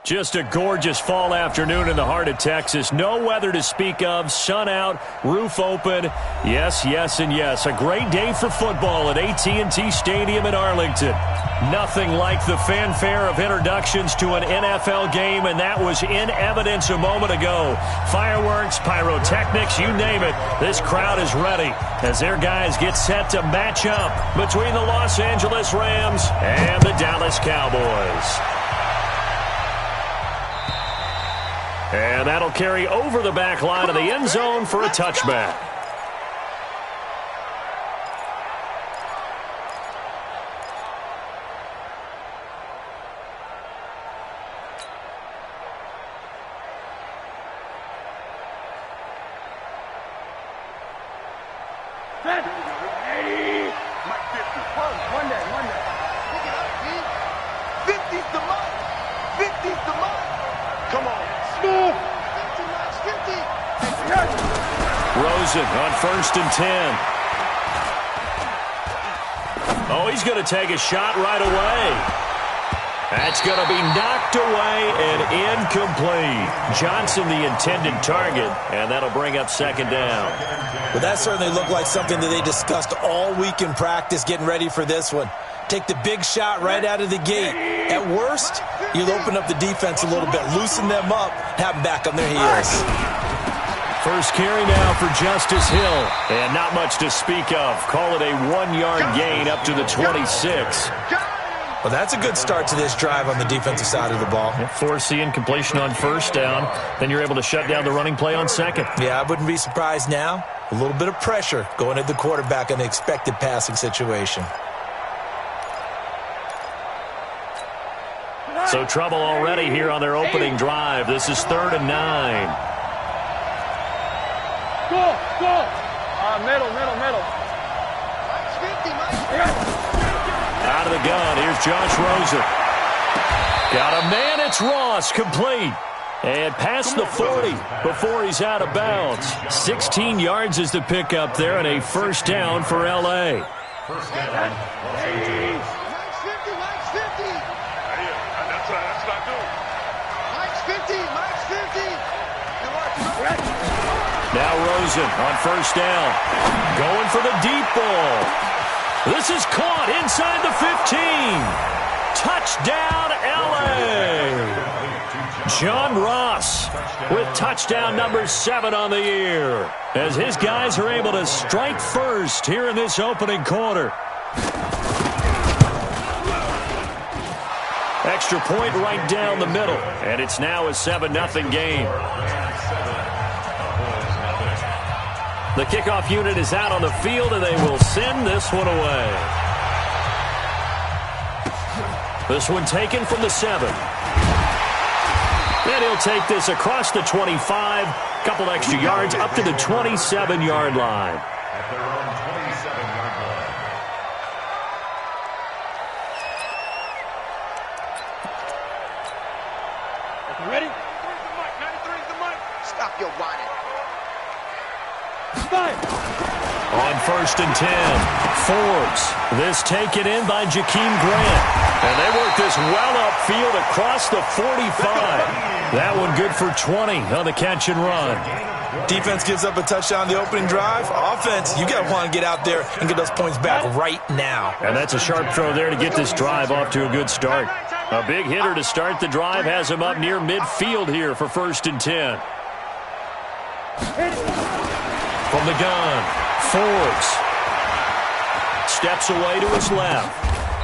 Just a gorgeous fall afternoon in the heart of Texas. No weather to speak of. Sun out, roof open. Yes, yes, and yes. A great day for football at AT&T Stadium in Arlington. Nothing like the fanfare of introductions to an NFL game, and that was in evidence a moment ago. Fireworks, pyrotechnics, you name it. This crowd is ready as their guys get set to match up between the Los Angeles Rams and the Dallas Cowboys. And that'll carry over the back line of the end zone for a touchback. On 1st and 10. Oh, he's going to take a shot right away. That's going to be knocked away and incomplete. Johnson, the intended target, and that'll bring up 2nd down. Well, that certainly looked like something that they discussed all week in practice, getting ready for this one. Take the big shot right out of the gate. At worst, you'll open up the defense a little bit, loosen them up, have them back on their heels. First carry now for Justice Hill. And not much to speak of. Call it a 1-yard gain up to the 26. Well, that's a good start to this drive on the defensive side of the ball. Forcing completion on 1st down. Then you're able to shut down the running play on 2nd. Yeah, I wouldn't be surprised now. A little bit of pressure going at the quarterback in the expected passing situation. So trouble already here on their opening drive. This is 3rd and 9. Go! Middle. Out of the gun, here's Josh Rosen. Got a man, it's Ross, complete. And past the 40 before he's out of bounds. 16 yards is the pickup there, and a 1st down for L.A. First down. Now Rosen on 1st down. Going for the deep ball. This is caught inside the 15. Touchdown, L.A. John Ross with touchdown number 7 on the year, as his guys are able to strike first here in this opening quarter. Extra point right down the middle, and it's now a 7-0 game. The kickoff unit is out on the field, and they will send this one away. This one taken from the 7. And he'll take this across the 25, couple extra yards up to the 27-yard line. At their own 27-yard line. Ready? 93's the mic. Stop your whining. On 1st and 10, Forbes. This taken in by Jakeem Grant. And they work this well upfield across the 45. That one good for 20 on the catch and run. Defense gives up a touchdown the opening drive. Offense, you got to want to get out there and get those points back right now. And that's a sharp throw there to get this drive off to a good start. A big hitter to start the drive has him up near midfield here for 1st and 10. From the gun, Forbes steps away to his left.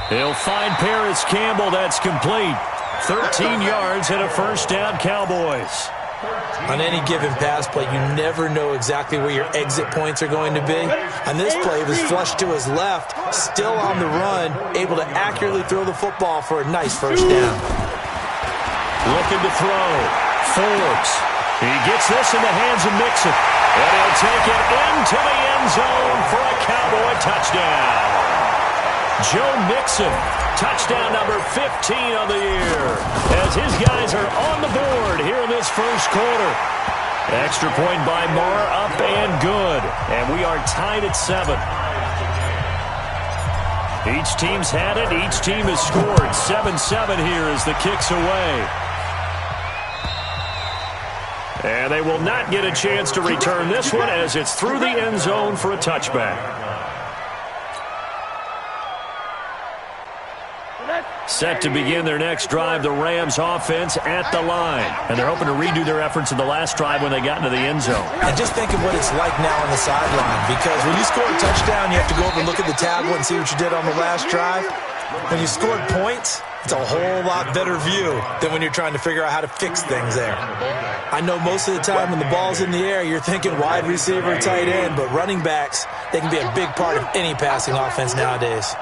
He'll find Paris Campbell. That's complete. 13 yards and a 1st down, Cowboys. On any given pass play, you never know exactly where your exit points are going to be. On this play, it was flushed to his left, still on the run, able to accurately throw the football for a nice 1st down. Looking to throw. Forbes. He gets this in the hands of Mixon. And he'll take it into the end zone for a Cowboy touchdown. Joe Mixon, touchdown number 15 on the year, as his guys are on the board here in this 1st quarter. Extra point by Marr, up and good. And we are tied at 7. Each team's had it. Each team has scored. 7-7 here as the kick's away. And they will not get a chance to return this one as it's through the end zone for a touchback. Set to begin their next drive, the Rams offense at the line. And they're hoping to redo their efforts in the last drive when they got into the end zone. And just think of what it's like now on the sideline, because when you score a touchdown, you have to go over and look at the tablet and see what you did on the last drive. When you scored points, it's a whole lot better view than when you're trying to figure out how to fix things there. I know most of the time when the ball's in the air, you're thinking wide receiver, tight end, but running backs, they can be a big part of any passing offense nowadays.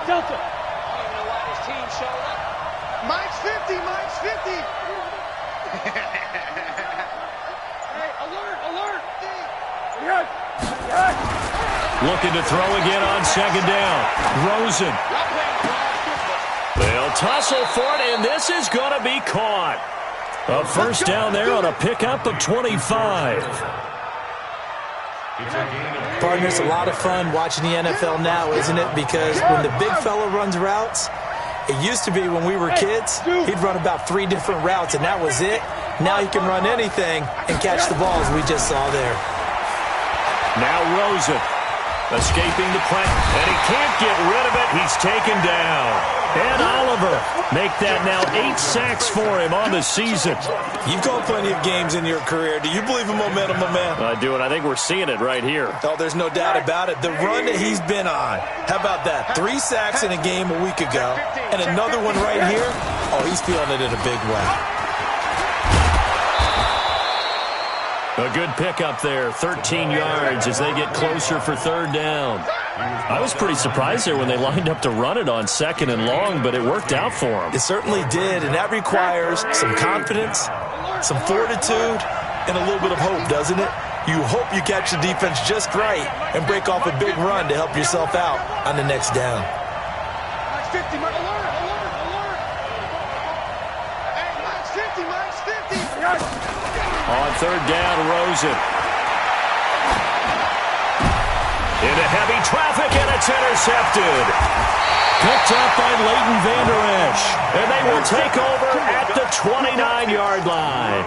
Delta. I don't know why his team showed up. Mike's 50, Mike's 50. Hey, alert. Looking to throw again on second down. Rosen. They'll tussle for it, and this is going to be caught. A first down there on a pickup of 25. Partner, it's a lot of fun watching the NFL now, isn't it? Because when the big fella runs routes, it used to be when we were kids, he'd run about 3 different routes, and that was it. Now he can run anything and catch the balls we just saw there. Now Rosen escaping the play, and he can't get rid of it. He's taken down. And Oliver make that now 8 sacks for him on the season. You've called plenty of games in your career. Do you believe in momentum, my man? I do, and I think we're seeing it right here. Oh, there's no doubt about it. The run that he's been on. How about that? 3 sacks in a game a week ago, and another one right here. Oh, he's feeling it in a big way. A good pickup there, 13 yards as they get closer for third down. I was pretty surprised there when they lined up to run it on second and long, but it worked out for them. It certainly did, and that requires some confidence, some fortitude, and a little bit of hope, doesn't it? You hope you catch the defense just right and break off a big run to help yourself out on the next down. Mike's 50, alert. Hey, Mike's 50. On third down, Rosen. Into heavy traffic, and it's intercepted. Picked up by Leighton Vander Esch. And they will take over at the 29-yard line.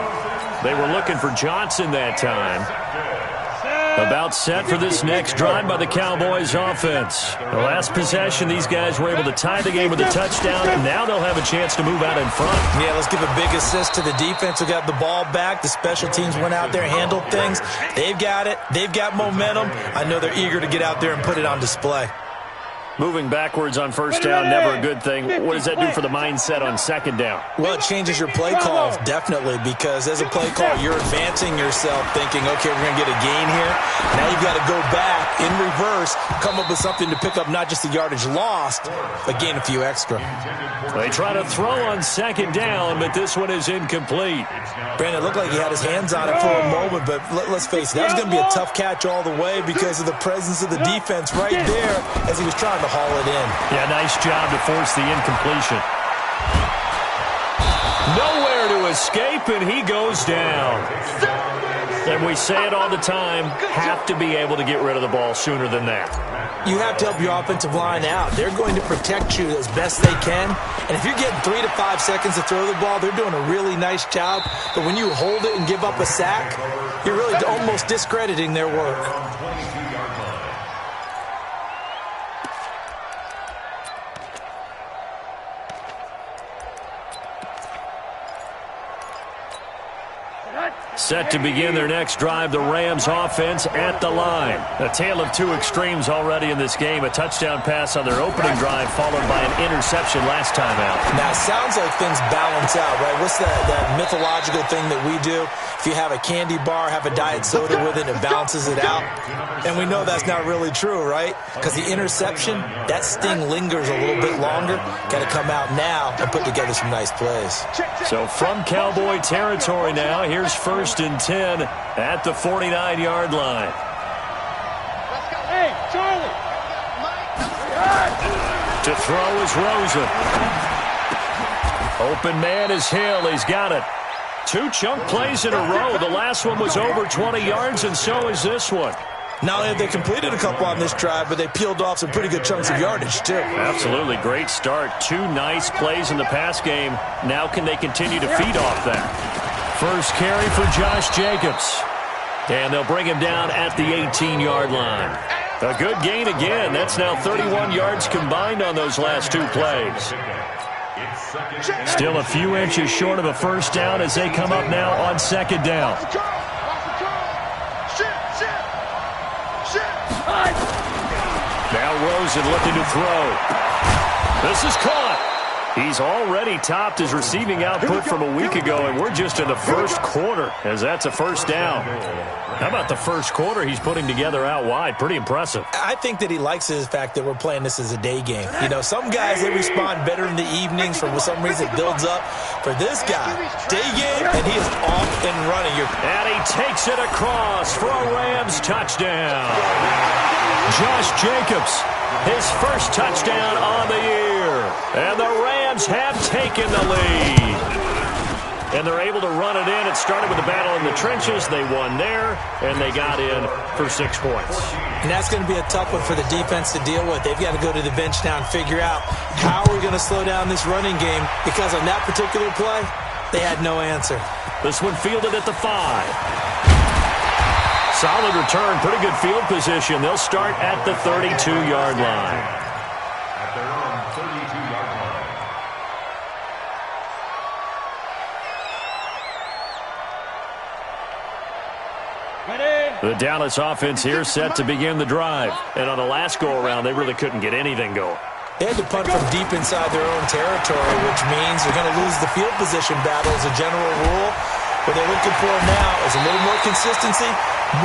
They were looking for Johnson that time. About set for this next drive by the Cowboys offense. The last possession, these guys were able to tie the game with a touchdown, and now they'll have a chance to move out in front. Yeah, let's give a big assist to the defense who got the ball back. The special teams went out there, handled things. They've got it. They've got momentum. I know they're eager to get out there and put it on display. Moving backwards on first down, never a good thing. What does that do for the mindset on second down? Well, it changes your play call, definitely, because as a play call, you're advancing yourself thinking, okay, we're going to get a gain here. Now you've got to go back in reverse, come up with something to pick up not just the yardage lost, but gain a few extra. They try to throw on second down, but this one is incomplete. Brandon, it looked like he had his hands on it for a moment, but let's face it, that was going to be a tough catch all the way because of the presence of the defense right there as he was trying to haul it in. Yeah, nice job to force the incompletion. Nowhere to escape, and he goes down. And we say it all the time, have to be able to get rid of the ball sooner than that. You have to help your offensive line out. They're going to protect you as best they can. And if you're getting 3 to 5 seconds to throw the ball, they're doing a really nice job. But when you hold it and give up a sack, you're really almost discrediting their work. Set to begin their next drive, the Rams offense at the line. A tale of 2 extremes already in this game. A touchdown pass on their opening drive followed by an interception last time out. Now, it sounds like things balance out, right? What's that mythological thing that we do? If you have a candy bar, have a diet soda with it, it balances it out. And we know that's not really true, right? Because the interception, that sting lingers a little bit longer. Got to come out now and put together some nice plays. So from Cowboy territory now, here's first and 10 at the 49-yard line. Hey, Charlie. To throw is Rosen. Open man is Hill. He's got it. 2 chunk plays in a row. The last one was over 20 yards, and so is this one. Not only have they completed a couple on this drive, but they peeled off some pretty good chunks of yardage, too. Absolutely. Great start. 2 nice plays in the pass game. Now can they continue to feed off that? First carry for Josh Jacobs. And they'll bring him down at the 18-yard line. A good gain again. That's now 31 yards combined on those last 2 plays. Still a few inches short of a first down as they come up now on second down. Now Rosen looking to throw. This is caught. He's already topped his receiving output from a week ago, and we're just in the first quarter as that's a first down. How about the first quarter he's putting together out wide? Pretty impressive. I think that he likes the fact that we're playing this as a day game. You know, some guys, they respond better in the evenings. For some reason, it builds up. For this guy, day game, and he is off and running. And he takes it across for a Rams touchdown. Josh Jacobs, his first touchdown on the year. And the Rams have taken the lead. And they're able to run it in. It started with a battle in the trenches. They won there, and they got in for 6 points. And that's going to be a tough one for the defense to deal with. They've got to go to the bench now and figure out how are we going to slow down this running game, because on that particular play, they had no answer. This one fielded at the 5. Solid return, pretty good field position. They'll start at the 32-yard line. At their own 32-yard line. The Dallas offense here set to begin the drive. And on the last go-around, they really couldn't get anything going. They had to punt from deep inside their own territory, which means they're going to lose the field position battle as a general rule. What they're looking for now is a little more consistency,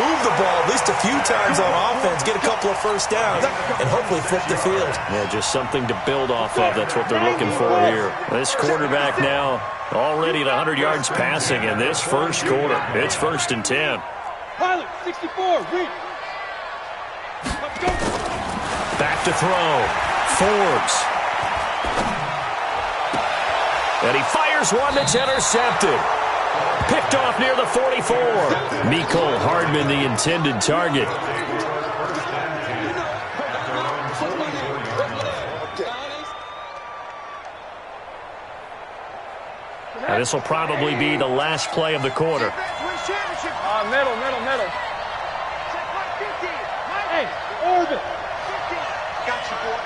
move the ball at least a few times on offense, get a couple of first downs, and hopefully flip the field. Yeah, just something to build off of. That's what they're looking for here. This quarterback now already at 100 yards passing in this first quarter. It's 1st and 10. Pilot, 64, read. Let's go. Back to throw. Forbes. And he fires one that's intercepted. Picked off near the 44. Mecole Hardman, the intended target. Now this will probably be the last play of the quarter. Middle. Hey, orbit. I got you, boy.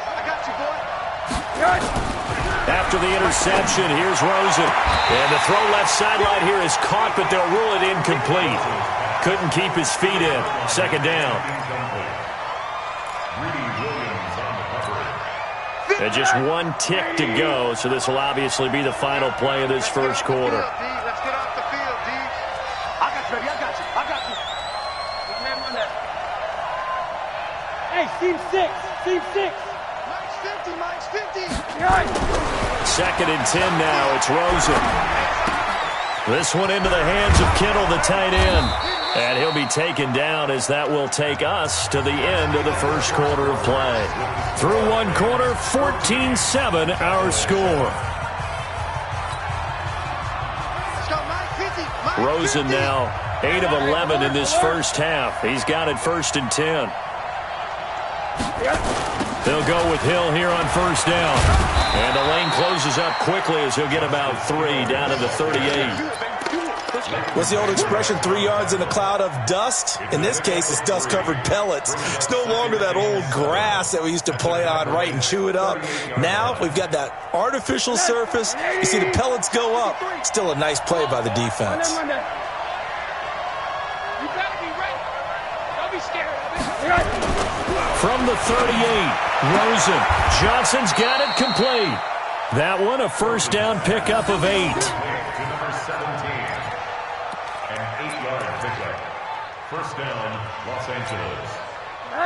After the interception, here's Rosen. And the throw left sideline here is caught, but they'll rule it incomplete. Couldn't keep his feet in. Second down. And just 1 tick to go, so this will obviously be the final play of this first quarter. Let's get off the field, D. I got you. Hey, seam 6. Mine's 50. Second and 10 now. It's Rosen. This one into the hands of Kittle, the tight end. And he'll be taken down as that will take us to the end of the first quarter of play. Through 1 quarter, 14-7 our score. Rosen now 8 of 11 in this first half. He's got it 1st and 10. They'll go with Hill here on first down. And the lane closes up quickly as he'll get about 3 down to the 38. What's the old expression, 3 yards in a cloud of dust? In this case, it's dust-covered pellets. It's no longer that old grass that we used to play on, right, and chew it up. Now we've got that artificial surface. You see the pellets go up. Still a nice play by the defense. You better be ready. Don't be scared. From the 38, Rosen. Johnson's got it complete. That one, a first down pickup of 8. First down, Los Angeles.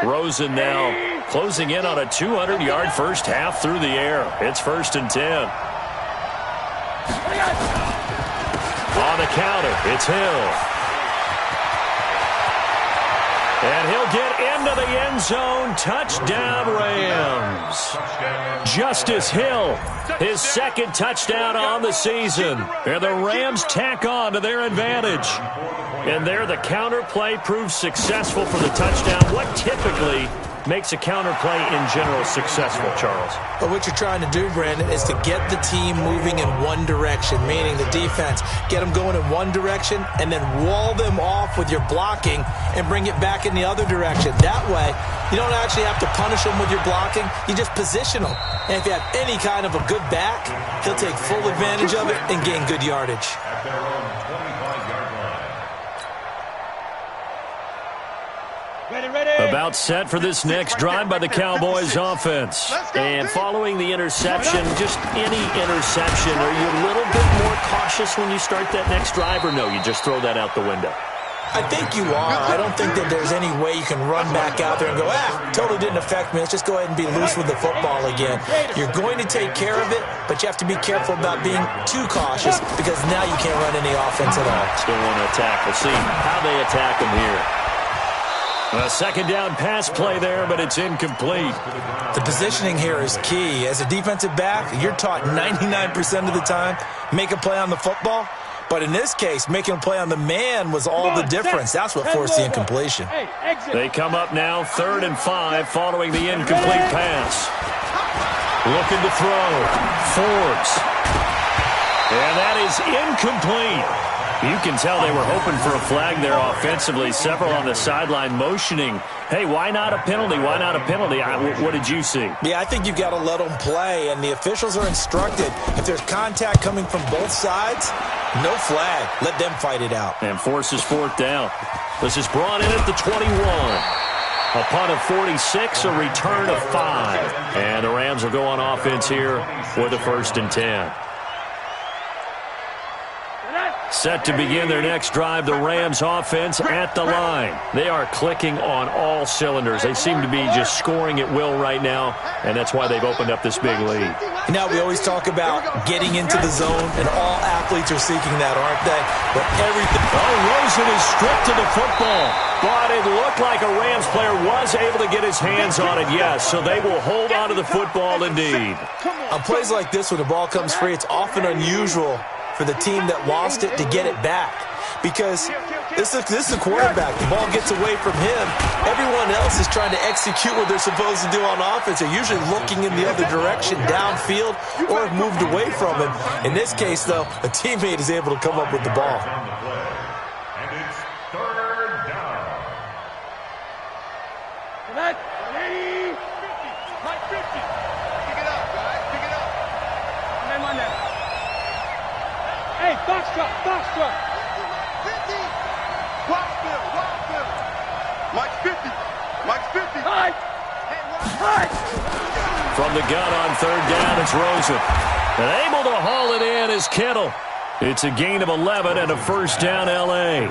Rosen now closing in on a 200-yard first half through the air. It's 1st and 10. On the counter, it's Hill. And he'll get into the end zone. Touchdown, Rams. Justice Hill, his second touchdown on the season. And the Rams tack on to their advantage. And there, the counter play proves successful for the touchdown. What typically makes a counter play in general successful, Charles? But what you're trying to do, Brandon, is to get the team moving in one direction, meaning the defense. Get them going in one direction and then wall them off with your blocking and bring it back in the other direction. That way, you don't actually have to punish them with your blocking. You just position them. And if you have any kind of a good back, he'll take full advantage of it and gain good yardage. At their own 25-yard line. About set for this next drive by the Cowboys offense. And following the interception, just any interception, are you a little bit more cautious when you start that next drive, or no, you just throw that out the window? I think you are. I don't think that there's any way you can run back out there and go, totally didn't affect me. Let's just go ahead and be loose with the football again. You're going to take care of it, but you have to be careful about being too cautious because now you can't run any offense at all. Still want to attack. We'll see how they attack them here. A second down pass play there, but it's incomplete. The positioning here is key. As a defensive back, you're taught 99% of the time, make a play on the football. But in this case, making a play on the man was all the difference. That's what forced the incompletion. They come up now 3rd and 5 following the incomplete pass. Looking to throw. Forbes. And that is incomplete. You can tell they were hoping for a flag there offensively. Several on the sideline motioning, hey, why not a penalty? Why not a penalty? What did you see? Yeah, I think you've got to let them play, and the officials are instructed. If there's contact coming from both sides, no flag. Let them fight it out. And forces 4th down. This is brought in at the 21. A punt of 46, a return of 5. And the Rams will go on offense here with a 1st and 10. Set to begin their next drive, the Rams offense at the line. They are clicking on all cylinders. They seem to be just scoring at will right now, and that's why they've opened up this big lead. Now, we always talk about getting into the zone, and all athletes are seeking that, aren't they? But everything... Oh, Rosen is stripped to the football. But it looked like a Rams player was able to get his hands on it, yes. So they will hold on to the football indeed. On plays like this, when the ball comes free, it's often unusual for the team that lost it to get it back. Because this is a quarterback. The ball gets away from him. Everyone else is trying to execute what they're supposed to do on offense. They're usually looking in the other direction, downfield, or have moved away from him. In this case, though, a teammate is able to come up with the ball. And it's 3rd down. Ready? 50. Like 50. Pick it up, guys. Pick it up. Name on that. Hey, box truck, box truck. 50. Watch Bill. Mike's 50. Mike's 50. Hi. From the gun on 3rd down, it's Rosen. And able to haul it in is Kittle. It's a gain of 11 and a 1st down, L.A.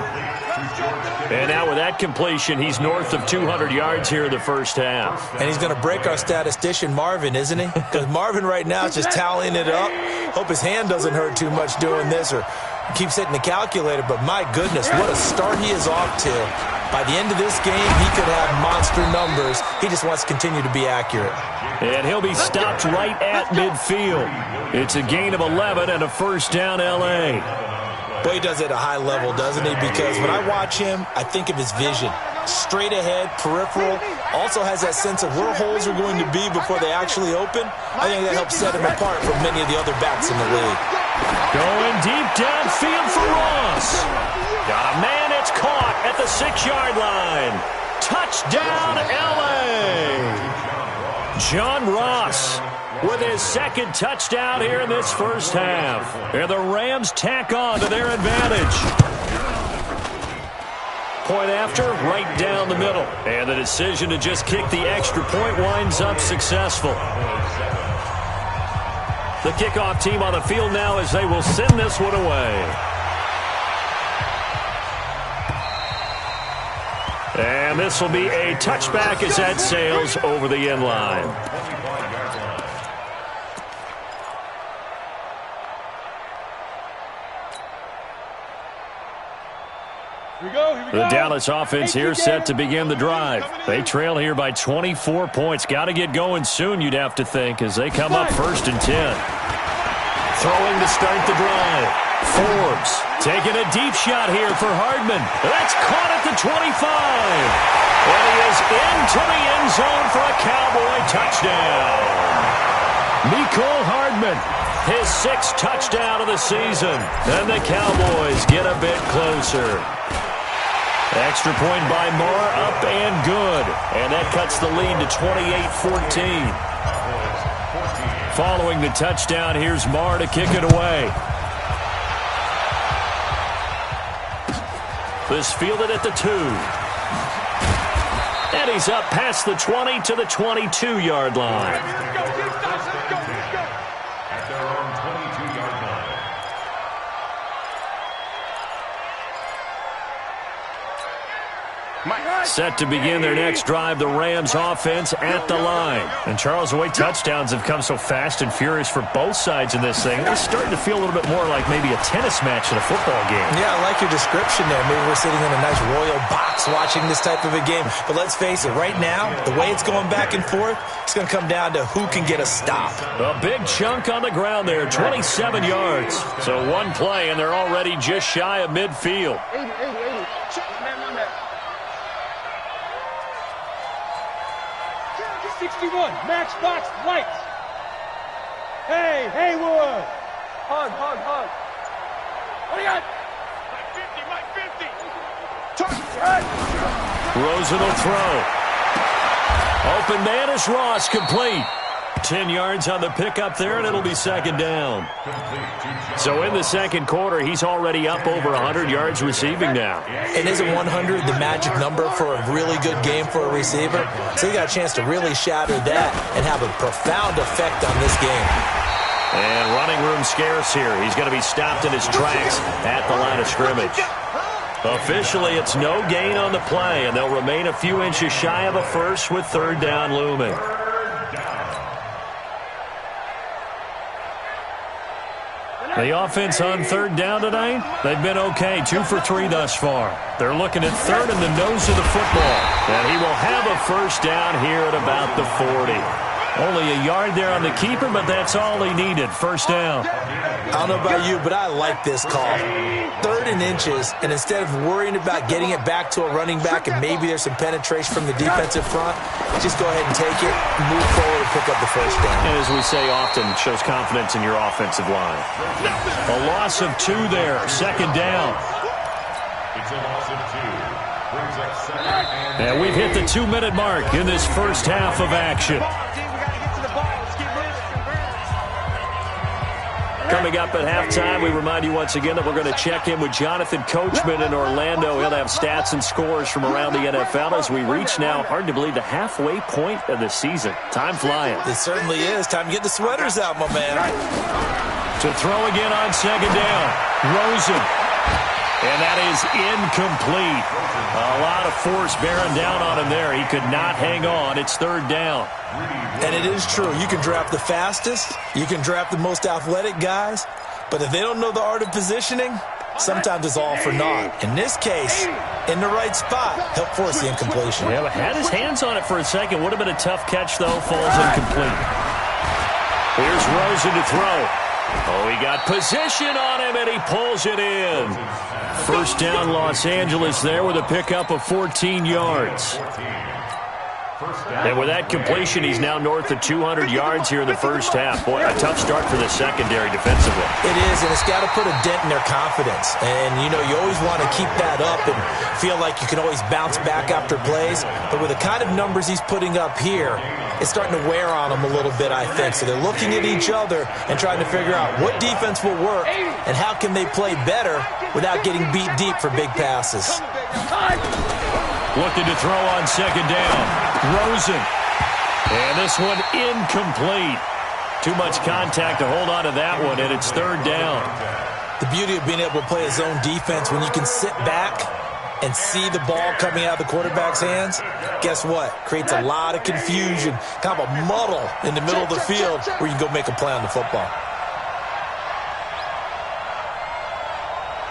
And now with that completion, he's north of 200 yards here in the first half. And he's going to break our statistician, Marvin, isn't he? Because Marvin right now is just tallying it up. Hope his hand doesn't hurt too much doing this or keeps hitting the calculator. But my goodness, what a start he is off to. By the end of this game, he could have monster numbers. He just wants to continue to be accurate. And he'll be stopped right at midfield. It's a gain of 11 and a 1st down, L.A. Boy, he does it at a high level, doesn't he? Because when I watch him, I think of his vision. Straight ahead, peripheral. Also has that sense of where holes are going to be before they actually open. I think that helps set him apart from many of the other backs in the league. Going deep downfield for Ross. Got a man, it's caught at the 6-yard line. Touchdown, L.A. John Ross with his second touchdown here in this first half. And the Rams tack on to their advantage. Point after, right down the middle. And the decision to just kick the extra point winds up successful. The kickoff team on the field now as they will send this one away. And this will be a touchback as that sails over the end line. The Dallas offense here set to begin the drive. They trail here by 24 points. Got to get going soon, you'd have to think, as they come up 1st and 10. Throwing to start the drive. Forbes taking a deep shot here for Hardman. That's caught at the 25. And he is into the end zone for a Cowboy touchdown. Mecole Hardman, his 6th touchdown of the season. And the Cowboys get a bit closer. Extra point by Marr, up and good. And that cuts the lead to 28-14. Following the touchdown, here's Marr to kick it away. This fielded at the 2. And he's up past the 20 to the 22-yard line. At their own 22-yard line. Set to begin their next drive, the Rams offense at the line. And Charles, the way touchdowns have come so fast and furious for both sides in this thing, it's starting to feel a little bit more like maybe a tennis match in a football game. Yeah, I like your description there. Maybe we're sitting in a nice royal box watching this type of a game. But let's face it, right now, the way it's going back and forth, it's going to come down to who can get a stop. A big chunk on the ground there, 27 yards. So one play, and they're already just shy of midfield. 80. Man, 61, match box, lights. Hey, Haywood. Hug. What do you got? My 50. Rosen will throw. Open man is Ross, complete. 10 yards on the pickup there, and it'll be 2nd down. So in the 2nd quarter, he's already up over 100 yards receiving now. And isn't 100 the magic number for a really good game for a receiver? So you got a chance to really shatter that and have a profound effect on this game. And running room scarce here. He's going to be stopped in his tracks at the line of scrimmage. Officially, it's no gain on the play, and they'll remain a few inches shy of a first with 3rd down looming. The offense on 3rd down tonight, they've been okay, 2 for 3 thus far. They're looking at 3rd in the nose of the football. And he will have a 1st down here at about the 40. Only a yard there on the keeper, but that's all he needed, 1st down. I don't know about you, but I like this call. 3rd and inches, and instead of worrying about getting it back to a running back and maybe there's some penetration from the defensive front, just go ahead and take it, move forward, and pick up the 1st down. And as we say often, it shows confidence in your offensive line. A loss of 2 there, 2nd down. It's a loss of 2. Brings up 2nd and we've hit the 2-minute mark in this first half of action. Coming up at halftime, we remind you once again that we're going to check in with Jonathan Coachman in Orlando. He'll have stats and scores from around the NFL as we reach now, hard to believe, the halfway point of the season. Time flying. It certainly is. Time to get the sweaters out, my man. To throw again on 2nd down. Rosen. And that is incomplete. A lot of force bearing down on him there. He could not hang on. It's 3rd down. And it is true. You can draft the fastest. You can draft the most athletic guys. But if they don't know the art of positioning, sometimes it's all for naught. In this case, in the right spot, help force the incompletion. Yeah, but had his hands on it for a second. Would have been a tough catch, though. Falls incomplete. Here's Rosen to throw. Oh, he got position on him, and he pulls it in. 1st down, Los Angeles there with a pickup of 14 yards. And with that completion, he's now north of 200 yards here in the first half. Boy, a tough start for the secondary defensively. It is, and it's got to put a dent in their confidence. And, you know, you always want to keep that up and feel like you can always bounce back after plays. But with the kind of numbers he's putting up here, it's starting to wear on them a little bit, I think. So they're looking at each other and trying to figure out what defense will work and how can they play better without getting beat deep for big passes. Looking to throw on 2nd down. Rosen. And this one incomplete. Too much contact to hold on to that one, and it's 3rd down. The beauty of being able to play a zone defense when you can sit back and see the ball coming out of the quarterback's hands, guess what? Creates a lot of confusion, kind of a muddle in the middle of the field where you can go make a play on the football.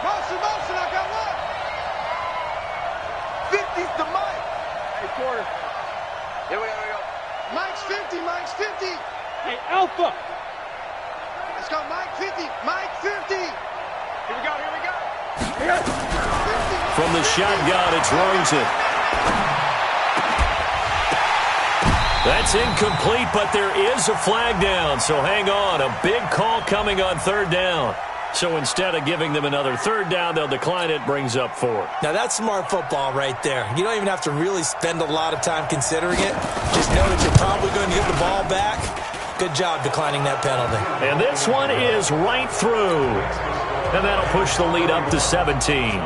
Motion, I got one. Keep the mic. Hey, quarter. Here we go. Mike's 50. Mike's 50. Hey, Alpha. Let's go. Mike 50. Mike 50. Here we go. From the shotgun, it's Rosen. That's incomplete, but there is a flag down, so hang on. A big call coming on third down. So instead of giving them another third down, they'll decline it, brings up 4. Now, that's smart football right there. You don't even have to really spend a lot of time considering it. Just know that you're probably going to get the ball back. Good job declining that penalty. And this one is right through. And that'll push the lead up to 17.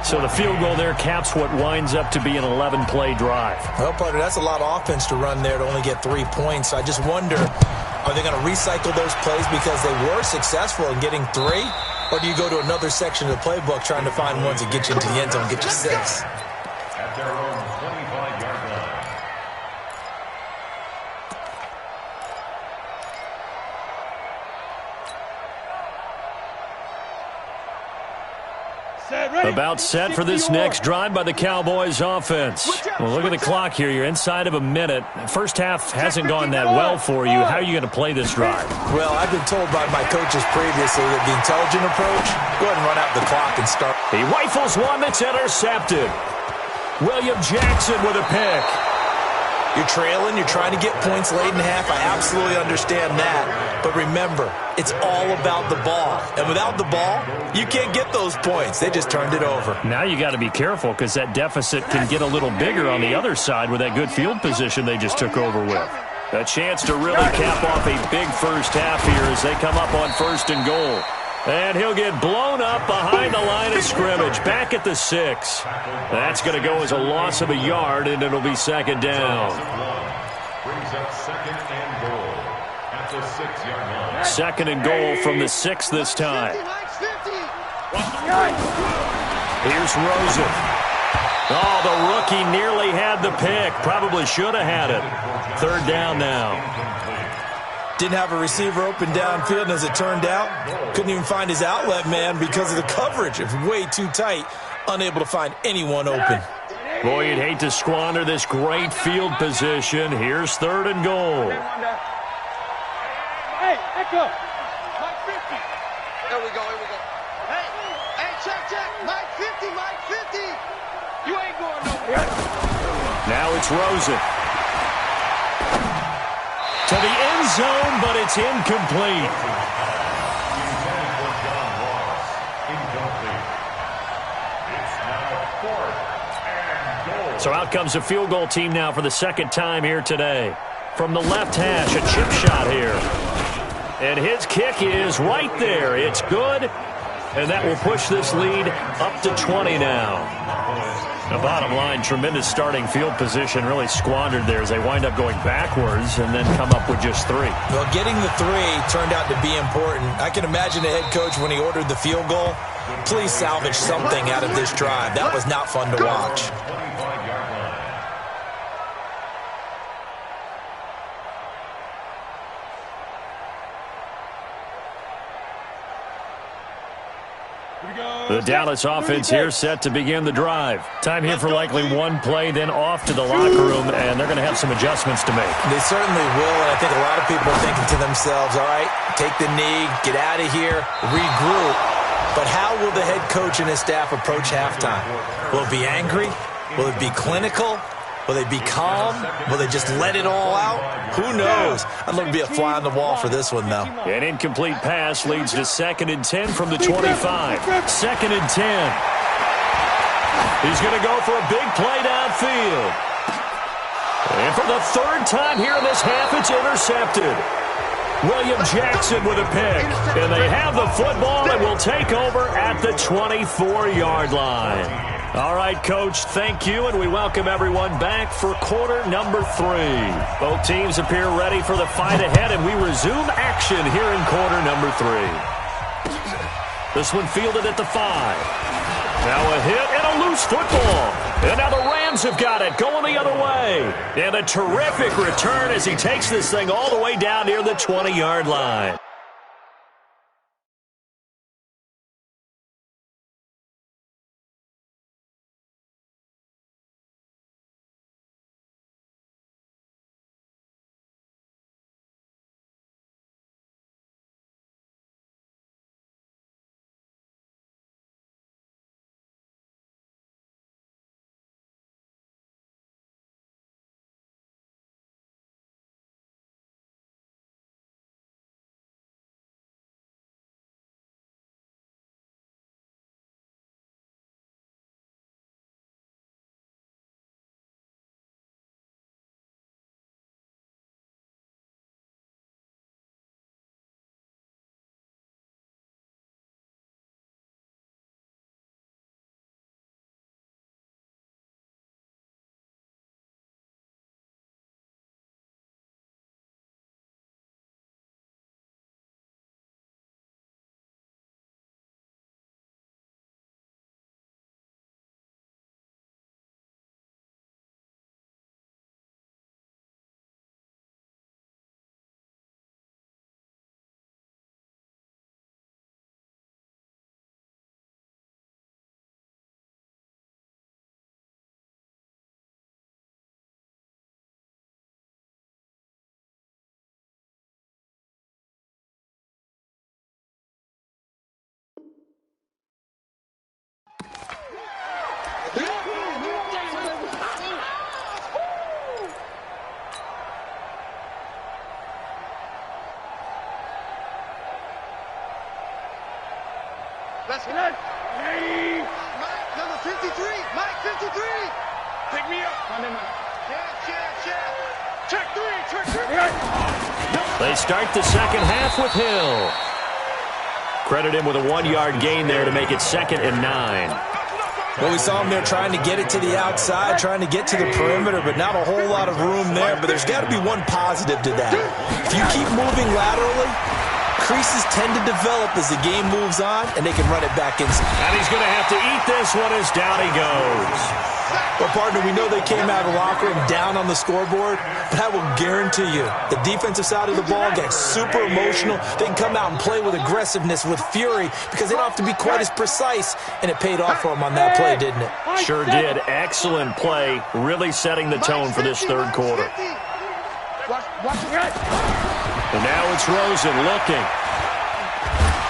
So the field goal there caps what winds up to be an 11-play drive. Well, partner, that's a lot of offense to run there to only get 3 points. I just wonder, are they going to recycle those plays because they were successful in getting 3? Or do you go to another section of the playbook trying to find ones that get you into the end zone and get you 6? At their own 25-yard line. About set for this next drive by the Cowboys offense. Well, look at the clock here. You're inside of a minute. First half hasn't gone that well for you. How are you going to play this drive? Well, I've been told by my coaches previously that the intelligent approach, go ahead and run out the clock and start. He rifles one that's intercepted. William Jackson with a pick. You're trailing. You're trying to get points late in half. I absolutely understand that. But remember, it's all about the ball. And without the ball, you can't get those points. They just turned it over. Now you got to be careful because that deficit can get a little bigger on the other side with that good field position they just took over with. A chance to really cap off a big first half here as they come up on 1st and goal. And he'll get blown up behind the line of scrimmage, back at the 6. That's going to go as a loss of a yard, and it'll be 2nd down. Brings up 2nd and goal at the 6-yard line. 2nd and goal from the 6 this time. Here's Rosen. Oh, the rookie nearly had the pick. Probably should have had it. 3rd down now. Didn't have a receiver open downfield, and as it turned out, couldn't even find his outlet man because of the coverage. It was way too tight, unable to find anyone open. Boy, you'd hate to squander this great field position. Here's 3rd and goal. Hey, Echo. Mike 50. Here we go. Hey, check. Mike 50, Mike 50. You ain't going nowhere. Now it's Rosen. To the end zone, but it's incomplete. So out comes a field goal team now for the 2nd time here today. From the left hash, a chip shot here. And his kick is right there. It's good. And that will push this lead up to 20 now. The bottom line, tremendous starting field position, really squandered there as they wind up going backwards and then come up with just 3. Well, getting the 3 turned out to be important. I can imagine the head coach when he ordered the field goal. Please salvage something out of this drive. That was not fun to watch. The Dallas offense here set to begin the drive. Time here for likely one play, then off to the locker room, and they're going to have some adjustments to make. They certainly will, and I think a lot of people are thinking to themselves, all right, take the knee, get out of here, regroup. But how will the head coach and his staff approach halftime? Will it be angry? Will it be clinical? Will they be calm? Will they just let it all out? Who knows? I'd love to be a fly on the wall for this one, though. An incomplete pass leads to 2nd and 10 from the 25. 2nd and 10. He's going to go for a big play downfield. And for the 3rd time here in this half, it's intercepted. William Jackson with a pick. And they have the football and will take over at the 24-yard line. All right, Coach, thank you, and we welcome everyone back for quarter number 3. Both teams appear ready for the fight ahead, and we resume action here in quarter number 3. This one fielded at the 5. Now a hit and a loose football. And now the Rams have got it, going the other way. And a terrific return as he takes this thing all the way down near the 20-yard line. Mike, 53. Pick me up. Check three. They start the second half with Hill. Credit him with a 1-yard gain there to make it 2nd and 9. Well, we saw him there trying to get it to the outside, trying to get to the perimeter, but not a whole lot of room there. But there's got to be one positive to that. If you keep moving laterally, creases tend to develop as the game moves on, and they can run it back inside. And he's going to have to eat this one as down he goes. Well, partner, we know they came out of the locker room down on the scoreboard, but I will guarantee you the defensive side of the ball gets super emotional. They can come out and play with aggressiveness, with fury, because they don't have to be quite as precise, and it paid off for them on that play, didn't it? Sure did. Excellent play, really setting the tone for this third quarter. And now it's Rosen looking.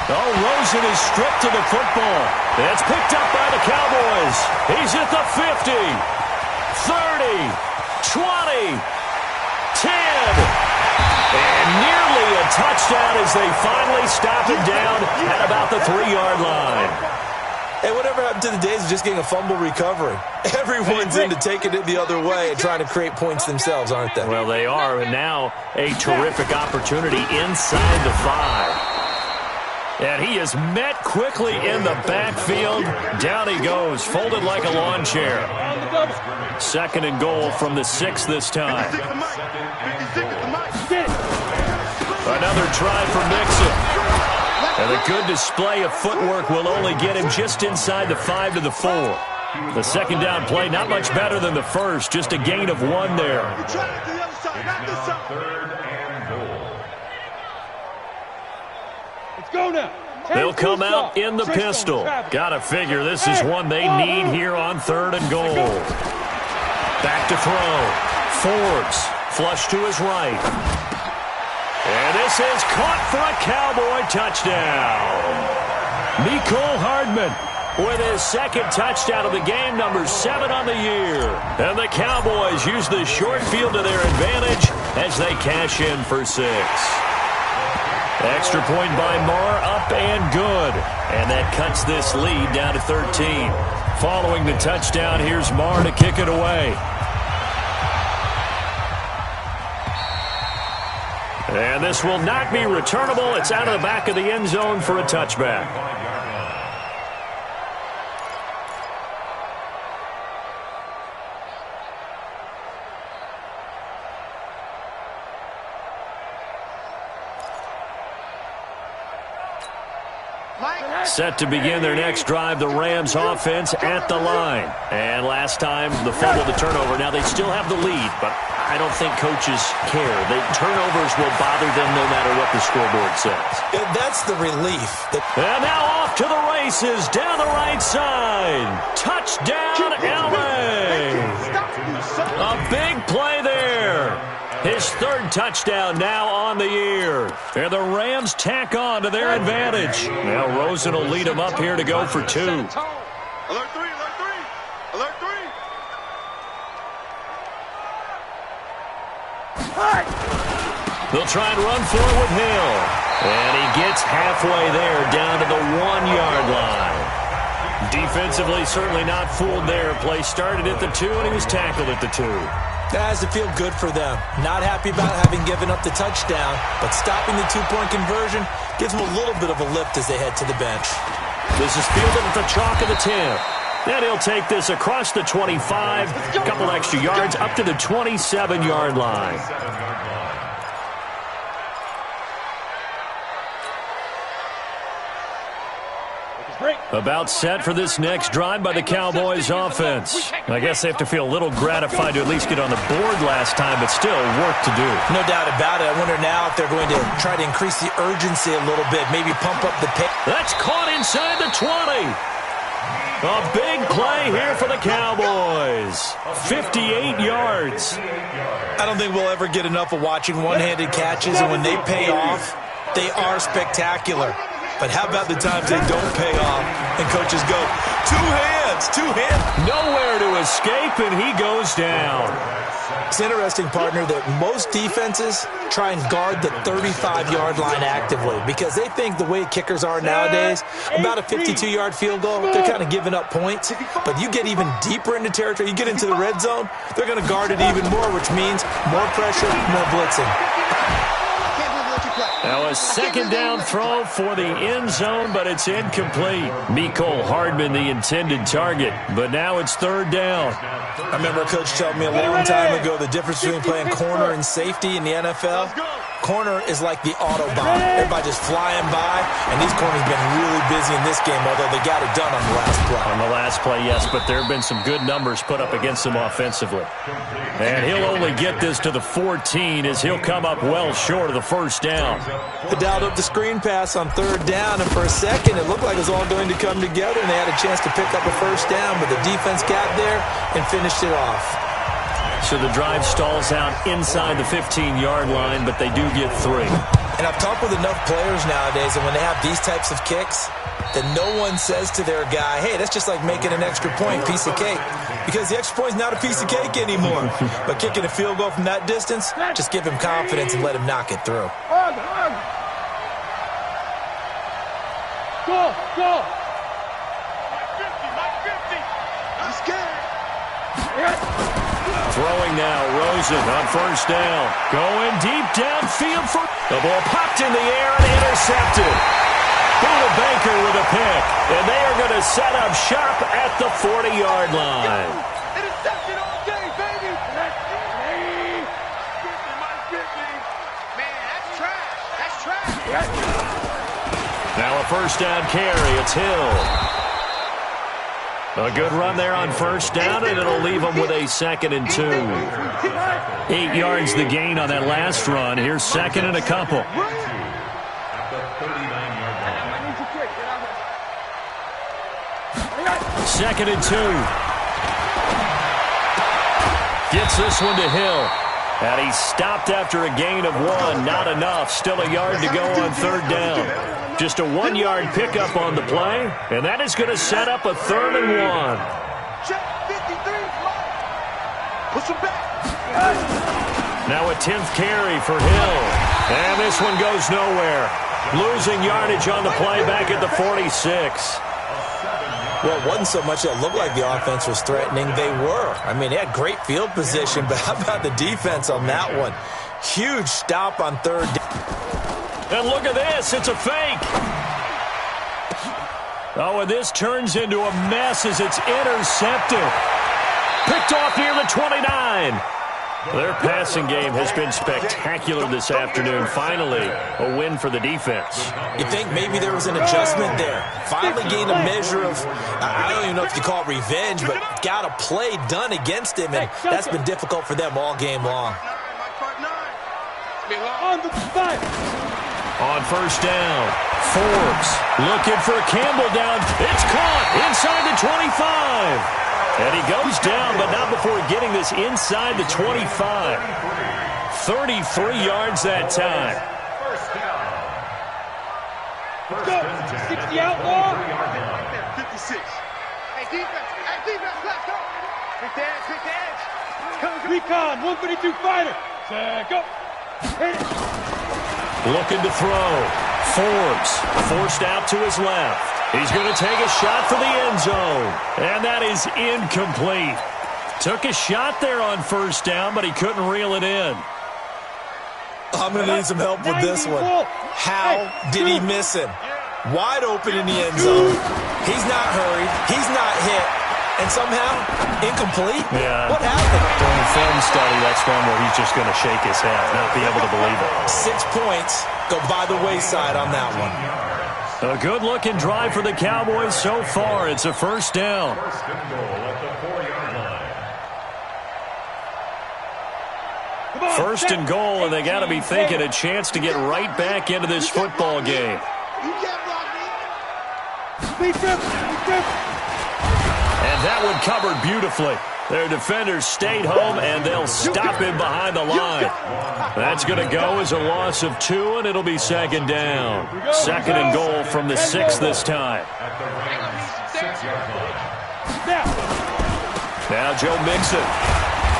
Oh, Rosen is stripped to the football. It's picked up by the Cowboys. He's at the 50, 30, 20, 10. And nearly a touchdown as they finally stop him down at about the 3-yard line. Hey, whatever happened to the days of just getting a fumble recovery? Everyone's into taking it the other way and trying to create points themselves, aren't they? Well, they are. And now a terrific opportunity inside the 5. And he is met quickly in the backfield. Down he goes, folded like a lawn chair. 2nd and goal from the 6 this time. Another try for Mixon. And a good display of footwork will only get him just inside the 5 to the 4. The second down play, not much better than the first, just a gain of 1 there. Let's go now. They'll come out in the pistol. Gotta figure this is one they need here on 3rd and goal. Back to throw. Forbes, flush to his right. And this is caught for a Cowboy touchdown. Mecole Hardman with his 2nd touchdown of the game, number 7 on the year. And the Cowboys use the short field to their advantage as they cash in for 6. Extra point by Marr, up and good. And that cuts this lead down to 13. Following the touchdown, here's Marr to kick it away. And this will not be returnable. It's out of the back of the end zone for a touchback. Set to begin their next drive, the Rams offense at the line. And last time, the fumble, the turnover. Now, they still have the lead, but I don't think coaches care. The turnovers will bother them no matter what the scoreboard says. That's the relief. And now off to the races, down the right side. Touchdown, LA. A big play there. His 3rd touchdown now on the year. And the Rams tack on to their advantage. Now Rosen will lead them up here to go for 2. Alert 3, alert 3, alert 3. They'll try and run for it with Hill. And he gets halfway there, down to the 1-yard line. Defensively, certainly not fooled there. Play started at the 2, and he was tackled at the 2. That has to feel good for them. Not happy about having given up the touchdown, but stopping the 2-point conversion gives them a little bit of a lift as they head to the bench. This is fielded at the chalk of the 10. Then he'll take this across the 25, a couple extra yards, up to the 27-yard line. About set for this next drive by the Cowboys offense. I guess they have to feel a little gratified to at least get on the board last time, but still work to do. No doubt about it. I wonder now if they're going to try to increase the urgency a little bit, maybe pump up the pace. That's caught inside the 20. A big play here for the Cowboys. 58 yards. I don't think we'll ever get enough of watching one-handed catches, and when they pay off, they are spectacular. But how about the times they don't pay off and coaches go, 2 hands? defense, two-hand. Nowhere to escape, and he goes down. It's interesting, partner, that most defenses try and guard the 35-yard line actively because they think the way kickers are nowadays, about a 52-yard field goal, they're kind of giving up points. But you get even deeper into territory, you get into the red zone, they're going to guard it even more, which means more pressure, more blitzing. Now a second down throw for the end zone, but it's incomplete. Mecole Hardman, the intended target, but now it's third down. I remember a coach telling me a long time ago the difference between playing corner and safety in the NFL. Corner is like the Autobahn. Everybody just flying by, and these corners have been really busy in this game, although they got it done on the last play. On the last play, yes, but there have been some good numbers put up against them offensively. And he'll only get this to the 14 as he'll come up well short of the first down. They dialed up the screen pass on third down, and for a second it looked like it was all going to come together, and they had a chance to pick up a first down, but the defense got there and finished it off. So the drive stalls out inside the 15-yard line, but they do get 3. And I've talked with enough players nowadays, and when they have these types of kicks, that no one says to their guy, hey, that's just like making an extra point, piece of cake. Because the extra point is not a piece of cake anymore. But kicking a field goal from that distance, just give him confidence and let him knock it through. Go! I'm scared. Throwing now, Rosen on first down. Going deep downfield for the ball popped in the air and intercepted. Buda Baker with a pick, and they are going to set up shop at the 40-yard line. Interception all day, baby. Man, that's trash. Now a first down carry. It's Hill. A good run there on first down, and it'll leave them with a 2nd and 2. 8 yards the gain on that last run. Here's 2nd and a couple. Second and 2. Gets this one to Hill. And he stopped after a gain of 1. Not enough. Still a yard to go on third down. Just a 1-yard pickup on the play, and that is going to set up a 3rd and 1. Push him back. Now a 10th carry for Hill, and this one goes nowhere. Losing yardage on the play back at the 46. Well, it wasn't so much that it looked like the offense was threatening. They were. I mean, they had great field position, but how about the defense on that one? Huge stop on third down. And look at this. It's a fake. Oh, and this turns into a mess as it's intercepted. Picked off near the 29. Their passing game has been spectacular this afternoon. Finally, a win for the defense. You think maybe there was an adjustment there. Finally gained a measure of, I don't even know if you call it revenge, but got a play done against him, and that's been difficult for them all game long. On first down, Forbes looking for Campbell down. It's caught inside the 25. And he goes down, but not before getting this inside the 25. 33 yards that time. Let's go. 60 outlaw. 56. Hey, defense, let's go. Quick edge. Recon, 152 fighter. Set, go. Hit it. Looking to throw. Forbes forced out to his left. He's going to take a shot for the end zone. And that is incomplete. Took a shot there on first down, but he couldn't reel it in. I'm going to need some help with this one. How did he miss him? Wide open in the end zone. He's not hurried. He's not hit. And somehow, incomplete? Yeah. What happened? During the film study, that's one where he's just going to shake his head, not be able to believe it. 6 points go by the wayside on that one. A good-looking drive for the Cowboys so far. It's a first down. First and goal at the 4-yard line. First and goal, and they got to be thinking a chance to get right back into this football game. You can't block me. And that one covered beautifully. Their defenders stayed home, and they'll stop him behind the line. That's going to go as a loss of 2, and it'll be second down. Second and goal from the 6 this time. At the Rams' 6-yard line. Now Joe Mixon.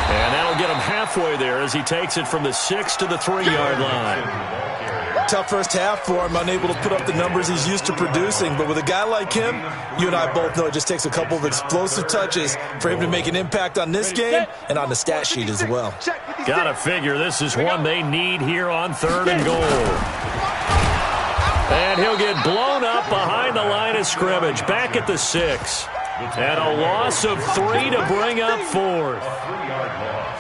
And that'll get him halfway there as he takes it from the 6 to the 3-yard line. Tough first half for him, unable to put up the numbers he's used to producing. But with a guy like him, you and I both know it just takes a couple of explosive touches for him to make an impact on this game and on the stat sheet as well. Gotta figure this is one they need here on 3rd and goal. And he'll get blown up behind the line of scrimmage, back at the 6. And a loss of 3 to bring up 4th.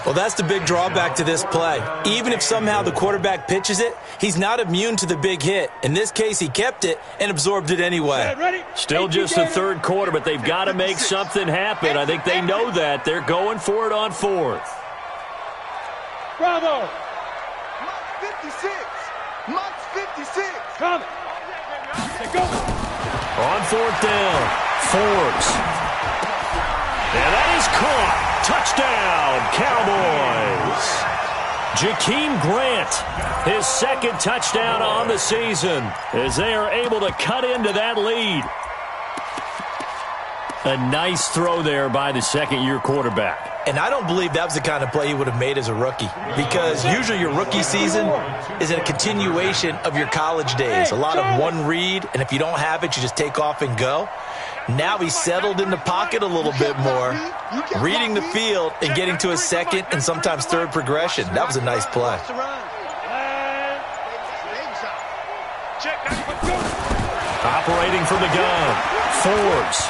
Well, that's the big drawback to this play. Even if somehow the quarterback pitches it, he's not immune to the big hit. In this case, he kept it and absorbed it anyway. Still just the 3rd quarter, but they've got to make something happen. I think they know that. They're going for it on 4th. Bravo! Mark 56! Mark 56! Coming! Go! On 4th down, Forbes. And that is caught. Touchdown, Cowboys. Jakeem Grant, his 2nd touchdown on the season, as they are able to cut into that lead. A nice throw there by the 2nd-year quarterback. And I don't believe that was the kind of play he would have made as a rookie, because usually your rookie season is a continuation of your college days. A lot of one read, and if you don't have it, you just take off and go. Now he's settled in the pocket a little bit more, reading the field and getting to his 2nd and sometimes 3rd progression. That was a nice play. Operating from the gun, Forbes.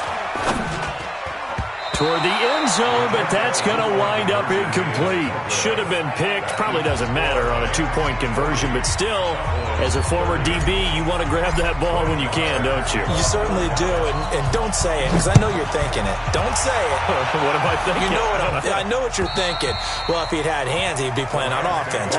Toward the end zone, but that's going to wind up incomplete. Should have been picked. Probably doesn't matter on a 2-point conversion, but still, as a former DB, you want to grab that ball when you can, don't you? You certainly do, and don't say it, because I know you're thinking it. Don't say it. What am I thinking? You know what I know what you're thinking. Well, if he'd had hands, he'd be playing on offense.